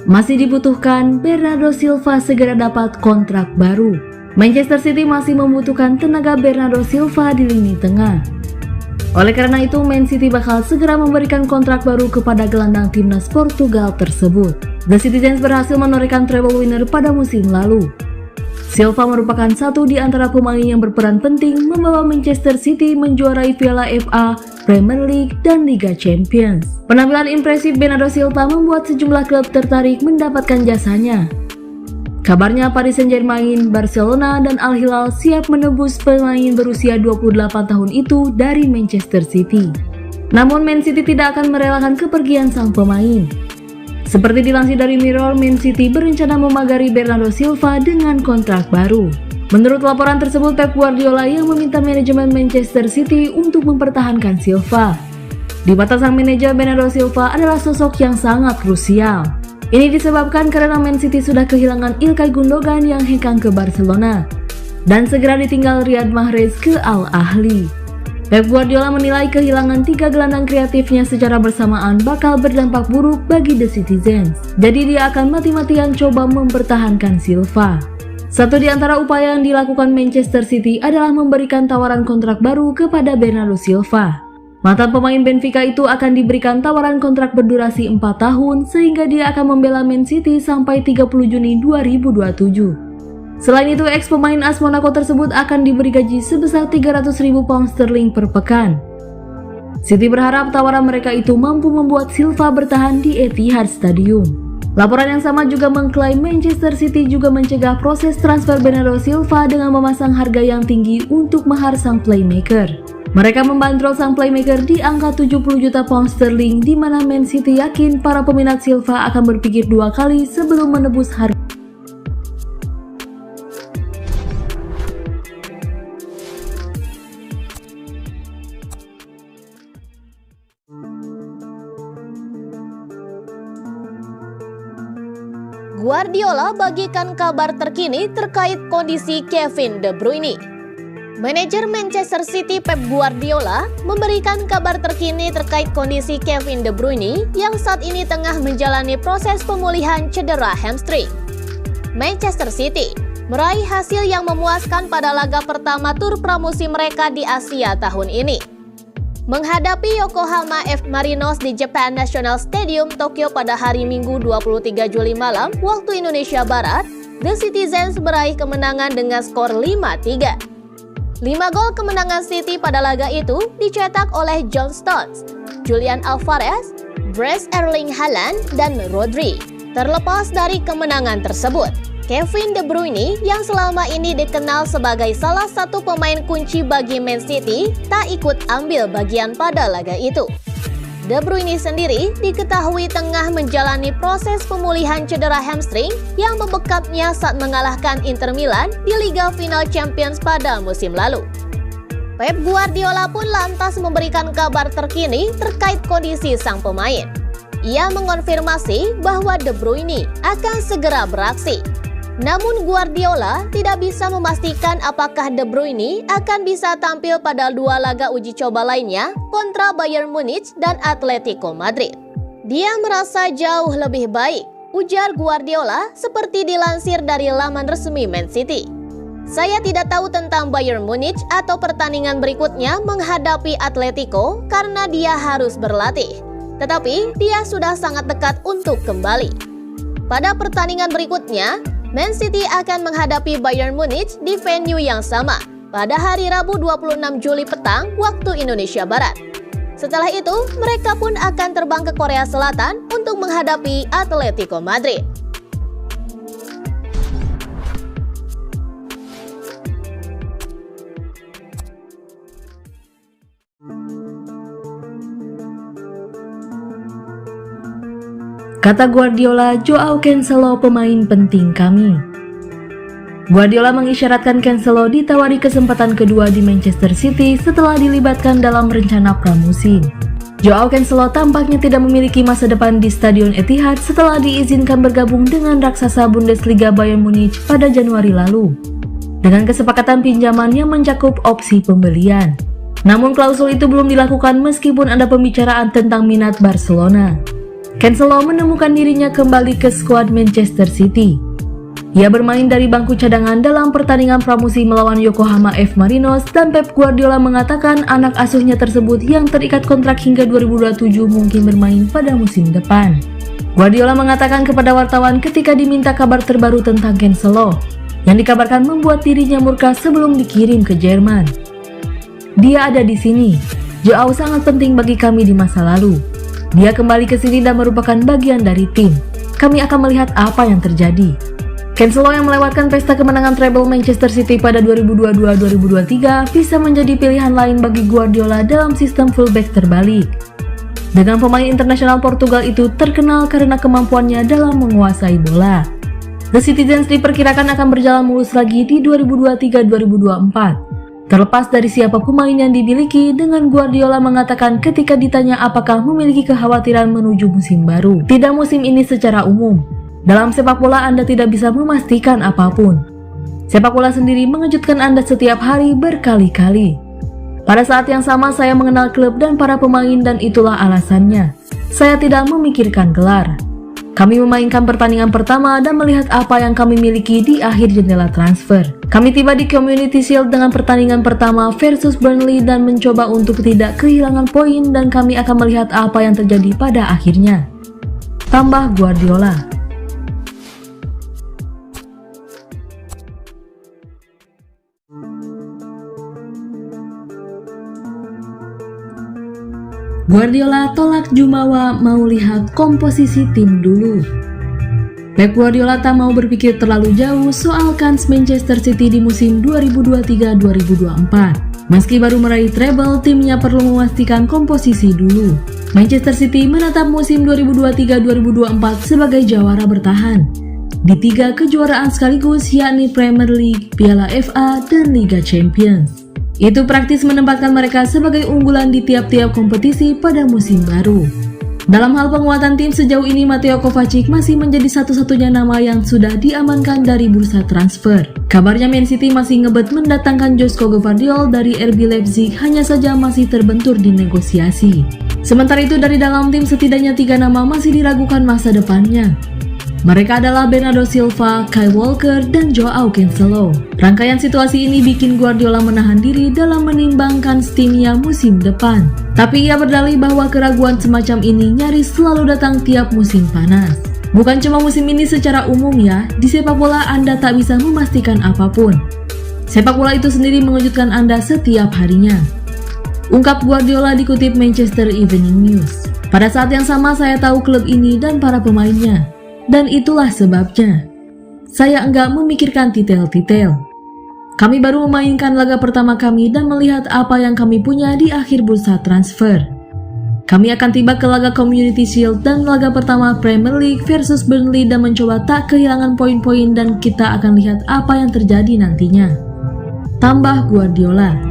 Masih dibutuhkan, Bernardo Silva segera dapat kontrak baru. Manchester City masih membutuhkan tenaga Bernardo Silva di lini tengah. Oleh karena itu, Man City bakal segera memberikan kontrak baru kepada gelandang timnas Portugal tersebut. The Citizens berhasil menorehkan treble winner pada musim lalu. Silva merupakan satu di antara pemain yang berperan penting membawa Manchester City menjuarai Piala FA, Premier League, dan Liga Champions. Penampilan impresif Bernardo Silva membuat sejumlah klub tertarik mendapatkan jasanya. Kabarnya Paris Saint-Germain, Barcelona, dan Al Hilal siap menebus pemain berusia 28 tahun itu dari Manchester City. Namun Man City tidak akan merelakan kepergian sang pemain. Seperti dilansir dari Mirror, Man City berencana memagari Bernardo Silva dengan kontrak baru. Menurut laporan tersebut, Pep Guardiola yang meminta manajemen Manchester City untuk mempertahankan Silva. Di mata sang manajer, Bernardo Silva adalah sosok yang sangat krusial. Ini disebabkan karena Man City sudah kehilangan Ilkay Gundogan yang hengkang ke Barcelona dan segera ditinggal Riyad Mahrez ke Al Ahly. Pep Guardiola menilai kehilangan 3 gelandang kreatifnya secara bersamaan bakal berdampak buruk bagi The Citizens. Jadi dia akan mati-matian coba mempertahankan Silva. Satu di antara upaya yang dilakukan Manchester City adalah memberikan tawaran kontrak baru kepada Bernardo Silva. Mantan pemain Benfica itu akan diberikan tawaran kontrak berdurasi 4 tahun sehingga dia akan membela Man City sampai 30 Juni 2027. Selain itu, ex pemain AS Monaco tersebut akan diberi gaji sebesar 300.000 pound sterling per pekan. City berharap tawaran mereka itu mampu membuat Silva bertahan di Etihad Stadium. Laporan yang sama juga mengklaim Manchester City juga mencegah proses transfer Bernardo Silva dengan memasang harga yang tinggi untuk mahar sang playmaker. Mereka membandrol sang playmaker di angka 70 juta pound sterling, di mana Man City yakin para peminat Silva akan berpikir 2 kali sebelum menebus harga. Guardiola bagikan kabar terkini terkait kondisi Kevin De Bruyne. Manajer Manchester City Pep Guardiola memberikan kabar terkini terkait kondisi Kevin De Bruyne yang saat ini tengah menjalani proses pemulihan cedera hamstring. Manchester City meraih hasil yang memuaskan pada laga pertama tur pramusim mereka di Asia tahun ini. Menghadapi Yokohama F. Marinos di Japan National Stadium, Tokyo pada hari Minggu 23 Juli malam waktu Indonesia Barat, The Citizens meraih kemenangan dengan skor 5-3. 5 gol kemenangan City pada laga itu dicetak oleh John Stones, Julian Alvarez, Bryce Erling Haaland, dan Rodri. Terlepas dari kemenangan tersebut, Kevin De Bruyne yang selama ini dikenal sebagai salah satu pemain kunci bagi Man City tak ikut ambil bagian pada laga itu. De Bruyne sendiri diketahui tengah menjalani proses pemulihan cedera hamstring yang membekapnya saat mengalahkan Inter Milan di Liga Final Champions pada musim lalu. Pep Guardiola pun lantas memberikan kabar terkini terkait kondisi sang pemain. Ia mengonfirmasi bahwa De Bruyne akan segera beraksi. Namun Guardiola tidak bisa memastikan apakah De Bruyne akan bisa tampil pada 2 laga uji coba lainnya kontra Bayern Munich dan Atletico Madrid. Dia merasa jauh lebih baik, ujar Guardiola seperti dilansir dari laman resmi Man City. Saya tidak tahu tentang Bayern Munich atau pertandingan berikutnya menghadapi Atletico karena dia harus berlatih. Tetapi dia sudah sangat dekat untuk kembali. Pada pertandingan berikutnya, Man City akan menghadapi Bayern Munich di venue yang sama pada hari Rabu 26 Juli petang waktu Indonesia Barat. Setelah itu, mereka pun akan terbang ke Korea Selatan untuk menghadapi Atletico Madrid. Kata Guardiola, Joao Cancelo pemain penting kami. Guardiola mengisyaratkan Cancelo ditawari kesempatan kedua di Manchester City setelah dilibatkan dalam rencana pramusim. Joao Cancelo tampaknya tidak memiliki masa depan di Stadion Etihad setelah diizinkan bergabung dengan raksasa Bundesliga Bayern Munich pada Januari lalu, dengan kesepakatan pinjaman yang mencakup opsi pembelian. Namun klausul itu belum dilakukan meskipun ada pembicaraan tentang minat Barcelona. Cancelo menemukan dirinya kembali ke skuad Manchester City. Ia bermain dari bangku cadangan dalam pertandingan pramusim melawan Yokohama F. Marinos dan Pep Guardiola mengatakan anak asuhnya tersebut yang terikat kontrak hingga 2027 mungkin bermain pada musim depan. Guardiola mengatakan kepada wartawan ketika diminta kabar terbaru tentang Cancelo, yang dikabarkan membuat dirinya murka sebelum dikirim ke Jerman. Dia ada di sini. Joao sangat penting bagi kami di masa lalu. Dia kembali ke sini dan merupakan bagian dari tim. Kami akan melihat apa yang terjadi. Cancelo yang melewatkan pesta kemenangan treble Manchester City pada 2022-2023 bisa menjadi pilihan lain bagi Guardiola dalam sistem fullback terbalik. Dengan pemain internasional Portugal itu terkenal karena kemampuannya dalam menguasai bola. The Citizens diperkirakan akan berjalan mulus lagi di 2023-2024. Terlepas dari siapa pemain yang dimiliki, dengan Guardiola mengatakan ketika ditanya apakah memiliki kekhawatiran menuju musim baru. Tidak musim ini secara umum. Dalam sepak bola Anda tidak bisa memastikan apapun. Sepak bola sendiri mengejutkan Anda setiap hari berkali-kali. Pada saat yang sama saya mengenal klub dan para pemain dan itulah alasannya. Saya tidak memikirkan gelar. Kami memainkan pertandingan pertama dan melihat apa yang kami miliki di akhir jendela transfer. Kami tiba di Community Shield dengan pertandingan pertama versus Burnley dan mencoba untuk tidak kehilangan poin dan kami akan melihat apa yang terjadi pada akhirnya. Tambah Guardiola. Guardiola tolak Jumawa, mau lihat komposisi tim dulu. Pep Guardiola tak mau berpikir terlalu jauh soal kans Manchester City di musim 2023-2024. Meski baru meraih treble, timnya perlu memastikan komposisi dulu. Manchester City menatap musim 2023-2024 sebagai jawara bertahan di 3 kejuaraan sekaligus, yakni Premier League, Piala FA, dan Liga Champions. Itu praktis menempatkan mereka sebagai unggulan di tiap-tiap kompetisi pada musim baru. Dalam hal penguatan tim sejauh ini, Mateo Kovacic masih menjadi satu-satunya nama yang sudah diamankan dari bursa transfer. Kabarnya Man City masih ngebet mendatangkan Josko Gvardiol dari RB Leipzig, hanya saja masih terbentur di negosiasi. Sementara itu dari dalam tim setidaknya 3 nama masih diragukan masa depannya. Mereka adalah Bernardo Silva, Kyle Walker, dan Joao Cancelo. Rangkaian situasi ini bikin Guardiola menahan diri dalam menimbangkan timnya musim depan. Tapi ia berdalih bahwa keraguan semacam ini nyaris selalu datang tiap musim panas. Bukan cuma musim ini, secara umum ya, di sepak bola Anda tak bisa memastikan apapun. Sepak bola itu sendiri mengejutkan Anda setiap harinya. Ungkap Guardiola dikutip Manchester Evening News. Pada saat yang sama saya tahu klub ini dan para pemainnya. Dan itulah sebabnya saya enggak memikirkan detail-detail. Kami baru memainkan laga pertama kami dan melihat apa yang kami punya di akhir bursa transfer. Kami akan tiba ke laga Community Shield dan laga pertama Premier League versus Burnley dan mencoba tak kehilangan poin-poin dan kita akan lihat apa yang terjadi nantinya. Tambah Guardiola.